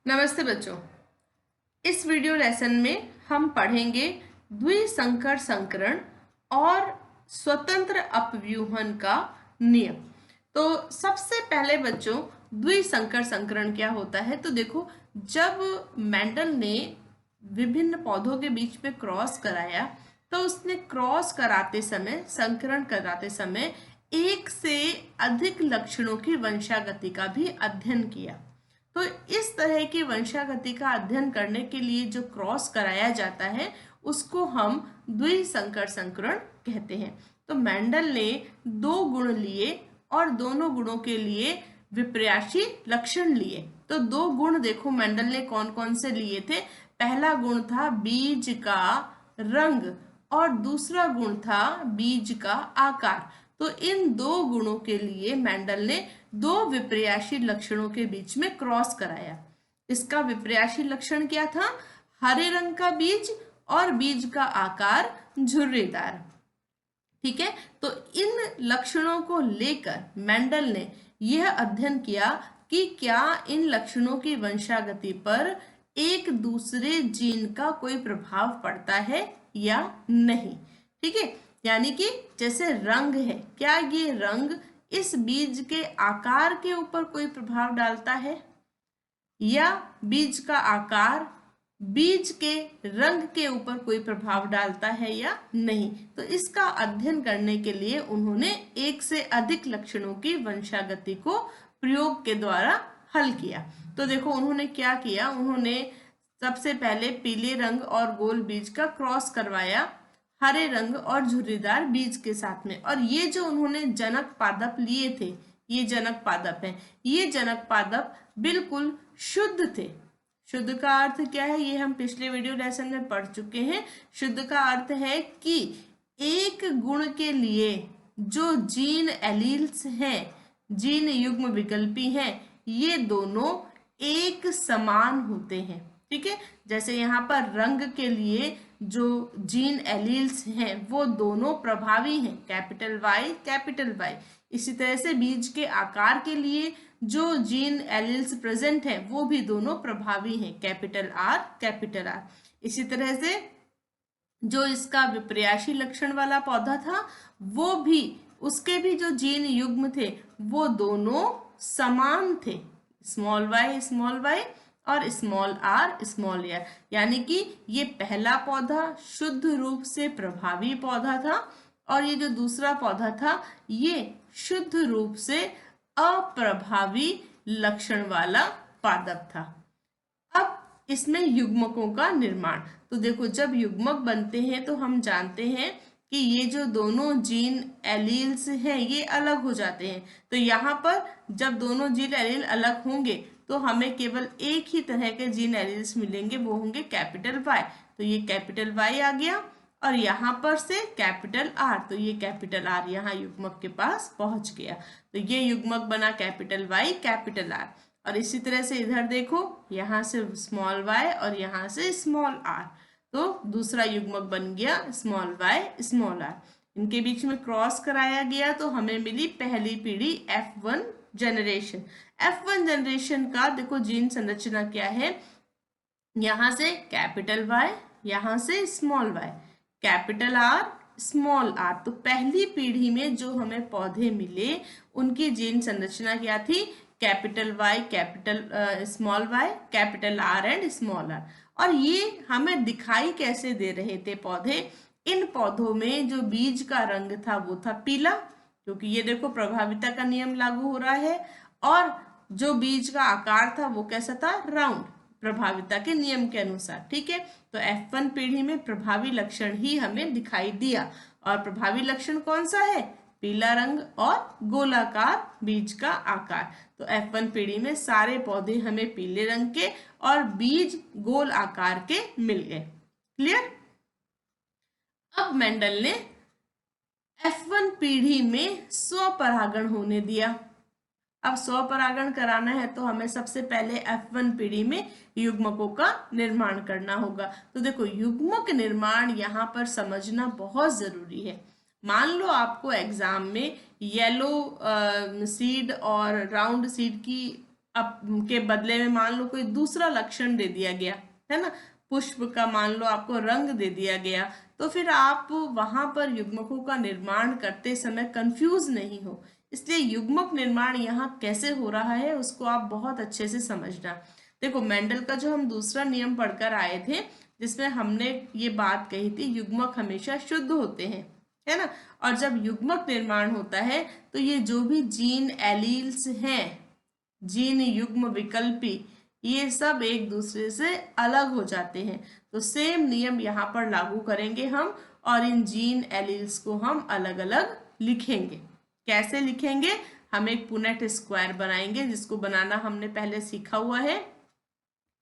नमस्ते बच्चों। इस वीडियो लेसन में हम पढ़ेंगे द्विसंकर संकरण और स्वतंत्र अपव्यूहन का नियम। तो सबसे पहले बच्चों, द्विसंकर संकरण क्या होता है? तो देखो, जब मेंडल ने विभिन्न पौधों के बीच में क्रॉस कराया तो उसने क्रॉस कराते समय, संकरण कराते समय एक से अधिक लक्षणों की वंशागति का भी अध्ययन किया। तो इस तरह की वंशागति का अध्ययन करने के लिए जो क्रॉस कराया जाता है उसको हम द्विसंकर संकरण कहते हैं। तो मेंडल ने दो गुण लिए और दोनों गुणों के लिए विपर्यासी लक्षण लिए। तो दो गुण देखो मेंडल ने कौन कौन से लिए थे। पहला गुण था बीज का रंग और दूसरा गुण था बीज का आकार। तो इन दो गुणों के लिए मेंडल ने दो विपर्यासी लक्षणों के बीच में क्रॉस कराया। इसका विपर्यासी लक्षण क्या था? हरे रंग का बीज और बीज का आकार झुर्रीदार। ठीक है, तो इन लक्षणों को लेकर मेंडल ने यह अध्ययन किया कि क्या इन लक्षणों की वंशागति पर एक दूसरे जीन का कोई प्रभाव पड़ता है या नहीं। ठीक है, यानी कि जैसे रंग है, क्या ये रंग इस बीज के आकार के ऊपर कोई प्रभाव डालता है या बीज का आकार बीज के रंग के ऊपर कोई प्रभाव डालता है या नहीं। तो इसका अध्ययन करने के लिए उन्होंने एक से अधिक लक्षणों की वंशागति को प्रयोग के द्वारा हल किया। तो देखो उन्होंने क्या किया, उन्होंने सबसे पहले पीले रंग और गोल बीज का क्रॉस करवाया हरे रंग और झुर्रीदार बीज के साथ में। और ये जो उन्होंने जनक पादप लिए थे, ये जनक पादप हैं, ये जनक पादप बिल्कुल शुद्ध थे। शुद्ध का अर्थ क्या है, ये हम पिछले वीडियो लेसन में पढ़ चुके हैं। शुद्ध का अर्थ है कि एक गुण के लिए जो जीन एलील्स हैं, जीन युग्म विकल्पी हैं, ये दोनों एक समान होते हैं। ठीक है, जैसे यहाँ पर रंग के लिए जो जीन एलील्स हैं वो दोनों प्रभावी हैं, कैपिटल वाई कैपिटल वाई। इसी तरह से बीज के आकार के लिए जो जीन एलील्स प्रेजेंट हैं वो भी दोनों प्रभावी हैं, कैपिटल आर कैपिटल आर। इसी तरह से जो इसका विपर्यासी लक्षण वाला पौधा था वो भी, उसके भी जो जीन युग्म थे वो दोनों समान थे, स्मॉल वाई और स्मॉल आर। यानी कि ये पहला पौधा शुद्ध रूप से प्रभावी पौधा था और ये जो दूसरा पौधा था ये शुद्ध रूप से अप्रभावी लक्षण वाला पादप था। अब इसमें युग्मकों का निर्माण। तो देखो, जब युग्मक बनते हैं तो हम जानते हैं कि ये जो दोनों जीन एलील्स हैं ये अलग हो जाते हैं। तो यहाँ पर जब दोनों जीन एलील अलग होंगे तो हमें केवल एक ही तरह के जीन एलील्स मिलेंगे, वो होंगे कैपिटल वाई। तो ये कैपिटल वाई आ गया और यहाँ पर से कैपिटल आर, तो ये कैपिटल आर यहाँ युग्मक के पास पहुंच गया। तो ये युग्मक बना कैपिटल वाई कैपिटल आर। और इसी तरह से इधर देखो, यहाँ से स्मॉल वाई और यहाँ से स्मॉल आर, तो दूसरा युग्मक बन गया स्मॉल वाई स्मॉल आर। इनके बीच में क्रॉस कराया गया तो हमें मिली पहली पीढ़ी F1 जनरेशन। F1 जनरेशन का देखो जीन संरचना क्या है, यहाँ से कैपिटल वाई, यहाँ से small y, capital R small r. तो पहली पीढ़ी में जो हमें पौधे मिले उनकी जीन संरचना क्या थी, capital Y capital small y capital R and small r. और ये हमें दिखाई कैसे दे रहे थे पौधे? इन पौधों में जो बीज का रंग था वो था पीला, क्योंकि ये देखो प्रभाविता का नियम लागू हो रहा है। और जो बीज का आकार था वो कैसा था, राउंड, प्रभाविता के नियम के अनुसार। ठीक है, तो F1 पीढ़ी में प्रभावी लक्षण ही हमें दिखाई दिया। और प्रभावी लक्षण कौन सा है? पीला रंग और गोलाकार बीज का आकार। तो F1 पीढ़ी में सारे पौधे हमें पीले रंग के और बीज गोल आकार के मिल गए। क्लियर? अब मेंडल ने F1 पीढ़ी में स्वपरागण होने दिया। अब स्वपरागण कराना है तो हमें सबसे पहले F1 पीढ़ी में युग्मकों का निर्माण करना होगा। तो देखो, युग्मक निर्माण यहाँ पर समझना बहुत जरूरी है। मान लो आपको एग्जाम में येलो सीड और राउंड सीड की अब के बदले में मान लो कोई दूसरा लक्षण दे दिया गया है ना, पुष्प का मान लो आपको रंग दे दिया गया, तो फिर आप वहां पर युग्मकों का निर्माण करते समय कंफ्यूज नहीं हो। इसलिए युग्मक निर्माण यहाँ कैसे हो रहा है उसको आप बहुत अच्छे से समझना। देखो मेंडल का जो हम दूसरा नियम पढ़कर आए थे जिसमें हमने ये बात कही थी युग्मक हमेशा शुद्ध होते हैं, है ना। और जब युग्मक निर्माण होता है तो ये जो भी जीन एलील्स हैं, जीन युग्म विकल्पी, ये सब एक दूसरे से अलग हो जाते हैं। तो सेम नियम यहाँ पर लागू करेंगे हम, और इन जीन एलील्स को हम अलग अलग लिखेंगे। कैसे लिखेंगे? हम एक पुनेट स्क्वायर बनाएंगे जिसको बनाना हमने पहले सीखा हुआ है।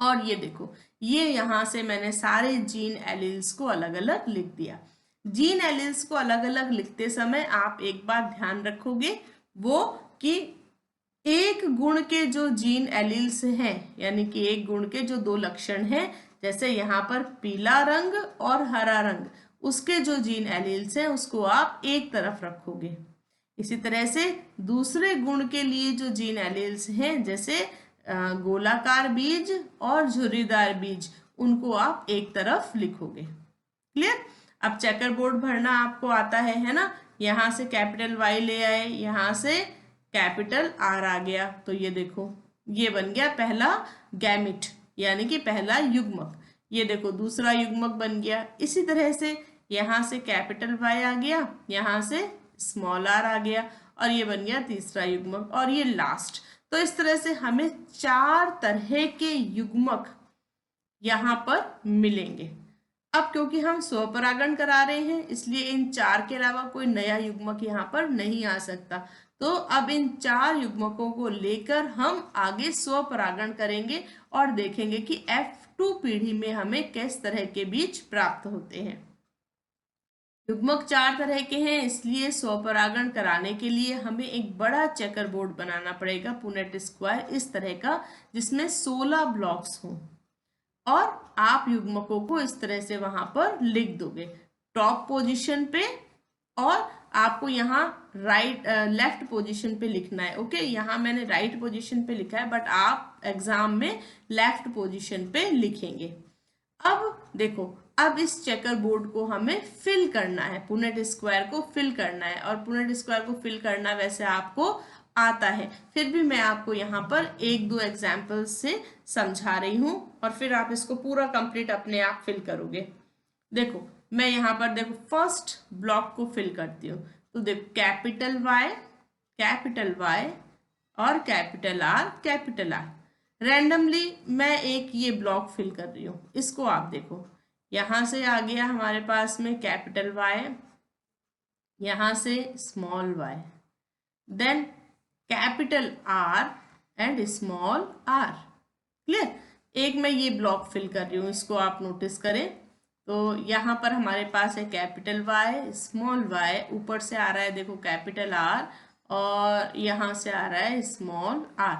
और ये देखो, ये यहाँ से मैंने सारे जीन एलील्स को अलग अलग लिख दिया। जीन एलील्स को अलग अलग लिखते समय आप एक बात ध्यान रखोगे, वो कि एक गुण के जो जीन एलील्स हैं, यानी कि एक गुण के जो दो लक्षण हैं, जैसे यहाँ पर पीला रंग और हरा रंग, उसके जो जीन एलील्स हैं उसको आप एक तरफ रखोगे। इसी तरह से दूसरे गुण के लिए जो जीन एलील्स हैं, जैसे गोलाकार बीज और झुर्रीदार बीज, उनको आप एक तरफ लिखोगे। क्लियर? अब चेकर बोर्ड भरना आपको आता है ना। यहाँ से कैपिटल वाई ले आए, यहाँ से कैपिटल आर आ गया, तो ये देखो ये बन गया पहला गैमिट यानी कि पहला युग्मक। ये देखो दूसरा युग्मक बन गया। इसी तरह से यहाँ से कैपिटल वाई आ गया, यहाँ से स्मॉल आर आ गया, और ये बन गया तीसरा युग्मक, और ये लास्ट। तो इस तरह से हमें 4 तरह के युग्मक यहाँ पर मिलेंगे। अब क्योंकि हम स्वपरागण करा रहे हैं इसलिए इन 4 के अलावा कोई नया युग्मक यहाँ पर नहीं आ सकता। तो अब इन 4 युग्मकों को लेकर हम आगे स्वपरागण करेंगे और देखेंगे कि F2 पीढ़ी में हमें किस तरह के बीज प्राप्त होते हैं। युग्मक 4 तरह के हैं, इसलिए स्वपरागण कराने के लिए हमें एक बड़ा चेकर बोर्ड बनाना पड़ेगा, पुनेट स्क्वायर इस तरह का, जिसमें 16 ब्लॉक्स हों, और आप युग्मकों को इस तरह से वहां पर लिख दोगे टॉप पोजीशन पे, और आपको यहाँ लेफ्ट पोजीशन पे लिखना है। ओके, यहाँ मैंने राइट पोजीशन पे लिखा है, बट आप एग्जाम में लेफ्ट पोजीशन पे लिखेंगे। अब देखो, अब इस चेकर बोर्ड को हमें फिल करना है, पुनेट स्क्वायर को फिल करना है, और पुनेट स्क्वायर को फिल करना वैसे आपको आता है, फिर भी मैं आपको यहाँ पर 1-2 एग्जाम्पल से समझा रही हूँ, और फिर आप इसको पूरा कंप्लीट अपने आप फिल करोगे। देखो मैं यहाँ पर देखो फर्स्ट ब्लॉक को फिल करती हूँ, तो देखो कैपिटल वाई और कैपिटल आर, रैंडमली मैं एक ये ब्लॉक फिल कर रही हूँ। इसको आप देखो, यहाँ से आ गया हमारे पास में कैपिटल वाई, यहाँ से small y, then capital R and small r. Clear? एक मैं ये ब्लॉक फिल कर रही हूँ, इसको आप नोटिस करें। तो यहाँ पर हमारे पास है कैपिटल वाई, स्मॉल वाई, ऊपर से आ रहा है देखो कैपिटल आर, और यहाँ से आ रहा है स्मॉल आर।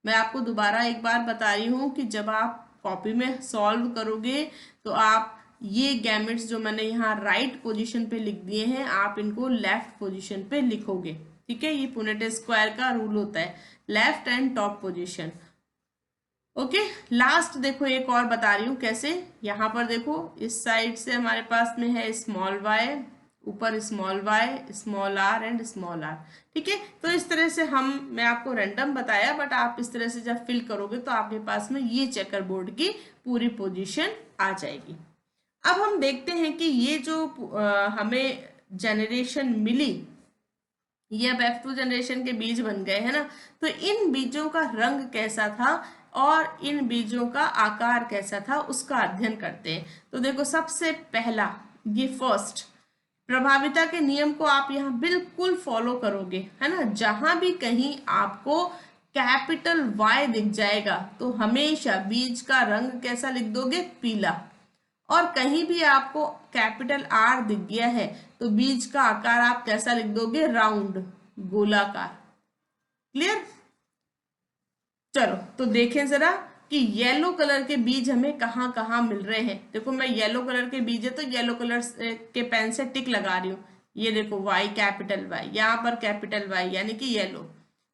मैं आपको दोबारा एक बार बता रही हूँ कि जब आप कॉपी में सॉल्व करोगे तो आप ये गैमेट्स जो मैंने यहाँ राइट पोजीशन पे लिख दिए हैं, आप इनको लेफ्ट पोजीशन पे लिखोगे। ठीक है, ये पुनेट स्क्वायर का रूल होता है, left and top position. Okay, last देखो एक और बता रही हूँ कैसे। यहाँ पर देखो इस साइड से हमारे पास में है स्मॉल वाई, ऊपर small y, small r and small r. ठीक है, तो इस तरह से मैं आपको रैंडम बताया, बट आप इस तरह से जब फिल करोगे तो आपके पास में ये चेकर बोर्ड की पूरी पोजीशन आ जाएगी। अब हम देखते हैं कि ये जो हमें जनरेशन मिली, ये अब F2 जनरेशन के बीज बन गए हैं ना, तो इन बीजों का रंग कैसा था और इन बीजों का आकार कैसा था उसका अध्ययन करते हैं। तो देखो सबसे पहला ये फर्स्ट प्रभाविता के नियम को आप यहाँ बिल्कुल फॉलो करोगे, है ना। जहां भी कहीं आपको कैपिटल Y दिख जाएगा तो हमेशा बीज का रंग कैसा लिख दोगे? पीला। और कहीं भी आपको कैपिटल R दिख गया है तो बीज का आकार आप कैसा लिख दोगे? राउंड, गोलाकार। क्लियर? चलो तो देखें जरा कि येलो कलर के बीज हमें कहाँ कहाँ मिल रहे हैं। देखो मैं येलो कलर के बीज है तो येलो कलर के पेन से टिक लगा रही हूँ। ये देखो Y, कैपिटल Y, यहाँ पर कैपिटल Y यानी कि येलो।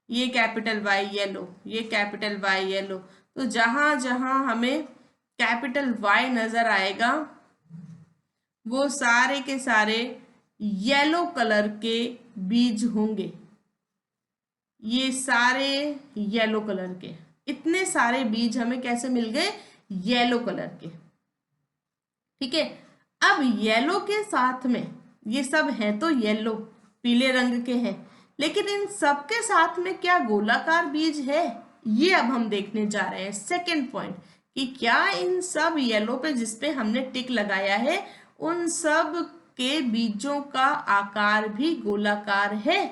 ये कैपिटल वाई येलो, ये कैपिटल वाई येलो। तो जहां जहां हमें कैपिटल वाई नजर आएगा वो सारे के सारे येलो कलर के बीज होंगे। ये सारे येलो कलर के, इतने सारे बीज हमें कैसे मिल गए? येलो कलर के। ठीक है, अब येलो के साथ में ये सब हैं तो येलो, पीले रंग के हैं, लेकिन इन सब के साथ में क्या गोलाकार बीज है? ये अब हम देखने जा रहे हैं सेकंड पॉइंट, कि क्या इन सब येलो पे जिसपे हमने टिक लगाया है उन सब के बीजों का आकार भी गोलाकार है?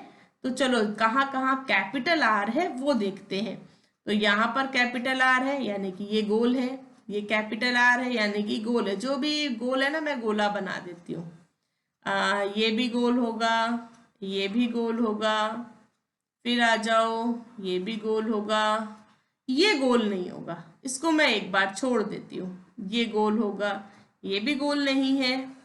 तो चलो कहाँ कहाँ कैपिटल आर है वो देखते हैं। तो यहाँ पर कैपिटल आर है यानी कि ये गोल है, ये कैपिटल आर है यानी कि गोल है। जो भी गोल है ना मैं गोला बना देती हूँ। ये भी गोल होगा, ये भी गोल होगा, फिर आ जाओ ये भी गोल होगा, ये गोल नहीं होगा, इसको मैं एक बार छोड़ देती हूँ। ये गोल होगा, ये भी गोल नहीं है।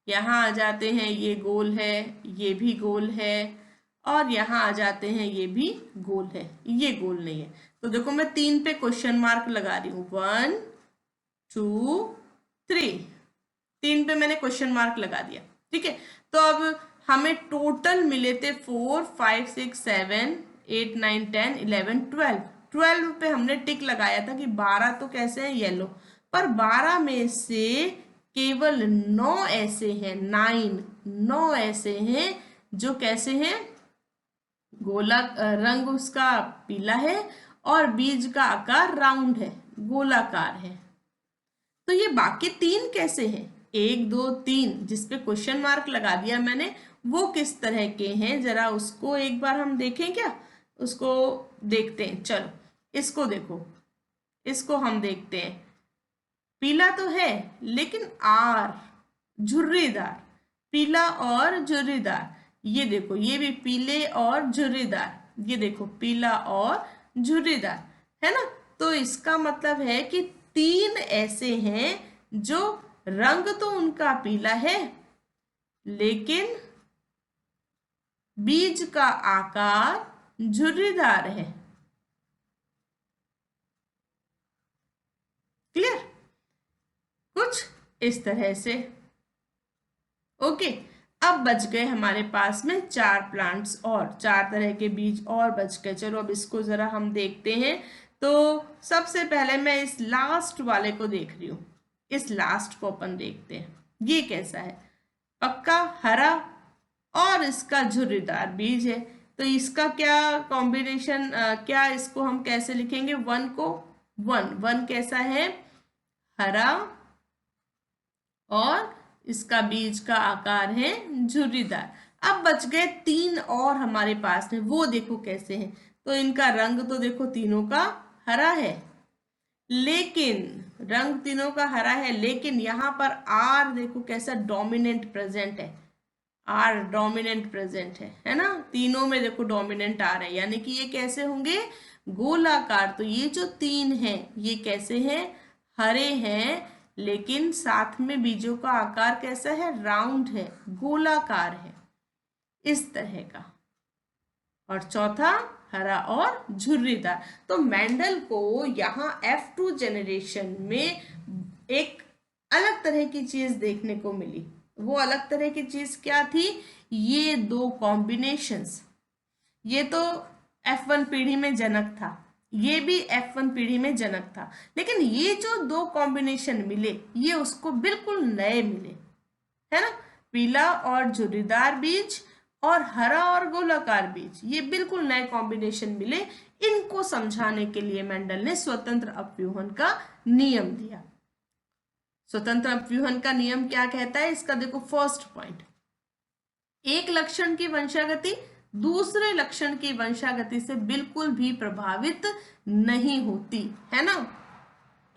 यहाँ आ जाते हैं, ये गोल है, ये भी गोल है, और यहाँ आ जाते हैं, ये भी गोल है, ये गोल नहीं है। तो देखो मैं 3 पे क्वेश्चन मार्क लगा रही हूँ, 1 2 3, 3 पे मैंने क्वेश्चन मार्क लगा दिया। ठीक है, तो अब हमें टोटल मिले थे 4 5 6 7 8 9 10 11 12। 12 पे हमने टिक लगाया था कि 12 तो कैसे हैं? येलो। पर 12 में से केवल 9 ऐसे हैं, 9 ऐसे हैं जो कैसे हैं? गोला, रंग उसका पीला है और बीज का आकार राउंड है, गोलाकार है। तो ये बाकी 3 कैसे हैं? 1 2 3 जिसपे क्वेश्चन मार्क लगा दिया मैंने, वो किस तरह के हैं जरा उसको एक बार हम देखें क्या? उसको देखते हैं। चलो इसको देखो, इसको हम देखते हैं। पीला तो है लेकिन आर झुर्रीदार, पीला और झुर्रीदार। ये देखो ये भी पीले और झुर्रीदार, ये देखो पीला और झुर्रीदार, है ना? तो इसका मतलब है कि 3 ऐसे हैं जो रंग तो उनका पीला है लेकिन बीज का आकार झुर्रीदार है। क्लियर? कुछ इस तरह से। ओके, अब बच गए हमारे पास में 4 प्लांट्स और 4 तरह के बीज और बच गए। चलो अब इसको जरा हम देखते हैं। तो सबसे पहले मैं इस लास्ट वाले को देख रही हूँ, इस लास्ट को अपन देखते हैं। ये कैसा है? पक्का हरा और इसका झुर्रीदार बीज है। तो इसका क्या कॉम्बिनेशन, क्या इसको हम कैसे लिखेंगे? 1 को 1 कैसा है? हरा और इसका बीज का आकार है झुर्रीदार। अब बच गए 3 और हमारे पास में, वो देखो कैसे हैं। तो इनका रंग तो देखो तीनों का हरा है, लेकिन रंग तीनों का हरा है, लेकिन यहाँ पर आर देखो कैसा डोमिनेंट प्रेजेंट है। आर डोमिनेंट प्रेजेंट है ना? तीनों में देखो डोमिनेंट आर है, यानी कि ये कैसे होंगे? गोलाकार। तो ये जो 3 हैं ये कैसे हैं? हरे हैं, लेकिन साथ में बीजों का आकार कैसा है? राउंड है, गोलाकार है, इस तरह का। और चौथा हरा और झुर्रीदार। तो मेंडल को यहाँ F2 जनरेशन में एक अलग तरह की चीज देखने को मिली। वो अलग तरह की चीज क्या थी? ये 2 कॉम्बिनेशंस। ये तो F1 पीढ़ी में जनक था, ये भी F1 पीढ़ी में जनक था, लेकिन ये जो 2 कॉम्बिनेशन मिले ये उसको बिल्कुल नए मिले, है ना? पीला और झुर्रीदार बीज और हरा और गोलाकार बीज, ये बिल्कुल नए कॉम्बिनेशन मिले। इनको समझाने के लिए मेंडल ने स्वतंत्र अपव्यूहन का नियम दिया। स्वतंत्र अपव्यूहन का नियम क्या कहता है? इसका देखो फर्स्ट पॉइंट, एक लक्षण की वंशागति दूसरे लक्षण की वंशागति से बिल्कुल भी प्रभावित नहीं होती, है ना?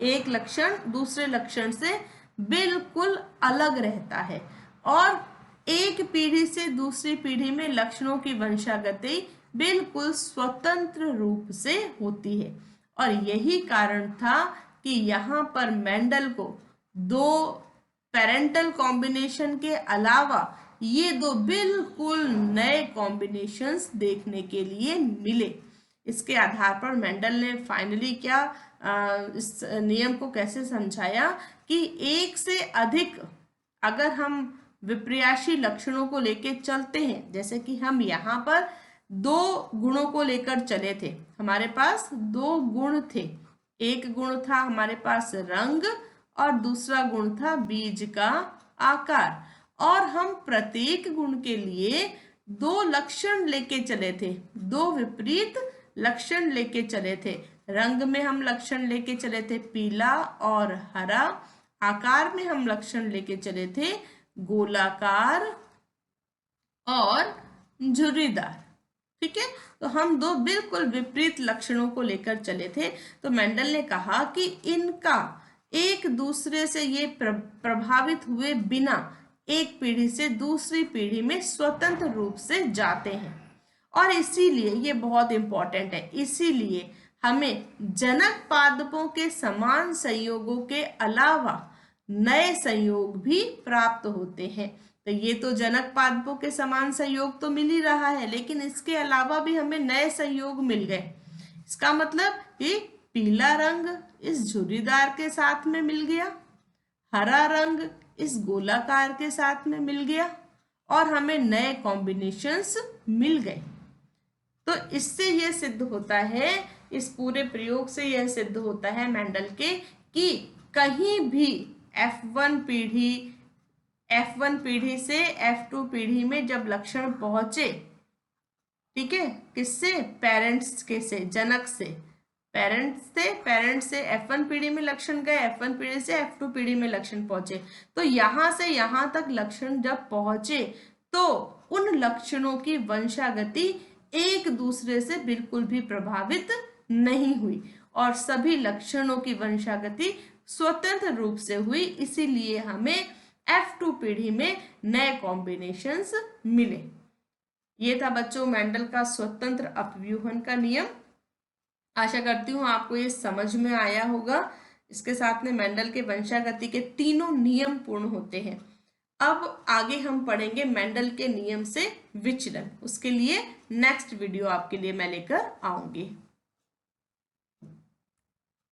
एक लक्षण दूसरे लक्षण से बिल्कुल अलग रहता है और एक पीढ़ी से दूसरी पीढ़ी में लक्षणों की वंशागति बिल्कुल स्वतंत्र रूप से होती है। और यही कारण था कि यहाँ पर मेंडल को 2 पेरेंटल कॉम्बिनेशन के अलावा ये 2 बिल्कुल नए कॉम्बिनेशंस देखने के लिए मिले। इसके आधार पर मेंडल ने फाइनली क्या इस नियम को कैसे समझाया कि एक से अधिक अगर हम विपर्यासी लक्षणों को लेके चलते हैं, जैसे कि हम यहाँ पर दो गुणों को लेकर चले थे, हमारे पास दो गुण थे, एक गुण था हमारे पास रंग और दूसरा गुण था बीज का आकार, और हम प्रत्येक गुण के लिए दो लक्षण लेके चले थे, दो विपरीत लक्षण लेके चले थे। रंग में हम लक्षण लेके चले थे पीला और हरा, आकार में हम लक्षण लेके चले थे गोलाकार और झुर्रीदार। ठीक है, तो हम दो बिल्कुल विपरीत लक्षणों को लेकर चले थे। तो मेंडल ने कहा कि इनका एक दूसरे से ये प्रभावित हुए बिना एक पीढ़ी से दूसरी पीढ़ी में स्वतंत्र रूप से जाते हैं, और इसीलिए ये बहुत इंपॉर्टेंट है, इसीलिए हमें जनक पादपों के समान संयोगों के अलावा नए संयोग भी प्राप्त होते हैं। तो ये तो जनक पादपों के समान संयोग तो मिल ही रहा है, लेकिन इसके अलावा भी हमें नए संयोग मिल गए। इसका मतलब कि पीला रंग इस झुर्रीदार के साथ में मिल गया, हरा रंग इस गोलाकार के साथ में मिल गया, और हमें नए कॉम्बिनेशंस मिल गए। तो इससे यह सिद्ध होता है, इस पूरे प्रयोग से यह सिद्ध होता है मेंडल के कि कहीं भी F1 पीढ़ी से F2 पीढ़ी में जब लक्षण पहुंचे, ठीक है, किससे, पेरेंट्स के से, जनक से, पेरेंट्स से F1 पीढ़ी में लक्षण गए, F1 पीढ़ी से F2 पीढ़ी में लक्षण पहुंचे, तो यहां से यहां तक लक्षण जब पहुंचे तो उन लक्षणों की वंशागति एक दूसरे से बिल्कुल भी प्रभावित नहीं हुई, और सभी लक्षणों की वंशागति स्वतंत्र रूप से हुई। इसीलिए हमें F2 पीढ़ी में नए कॉम्बिनेशंस मिले। ये था बच्चों मेंडल का स्वतंत्र अपव्यूहन का नियम। आशा करती हूँ आपको ये समझ में आया होगा। इसके साथ में मेंडल के वंशागति के तीनों नियम पूर्ण होते हैं। अब आगे हम पढ़ेंगे मेंडल के नियम से विचलन। उसके लिए नेक्स्ट वीडियो आपके लिए मैं लेकर आऊंगी।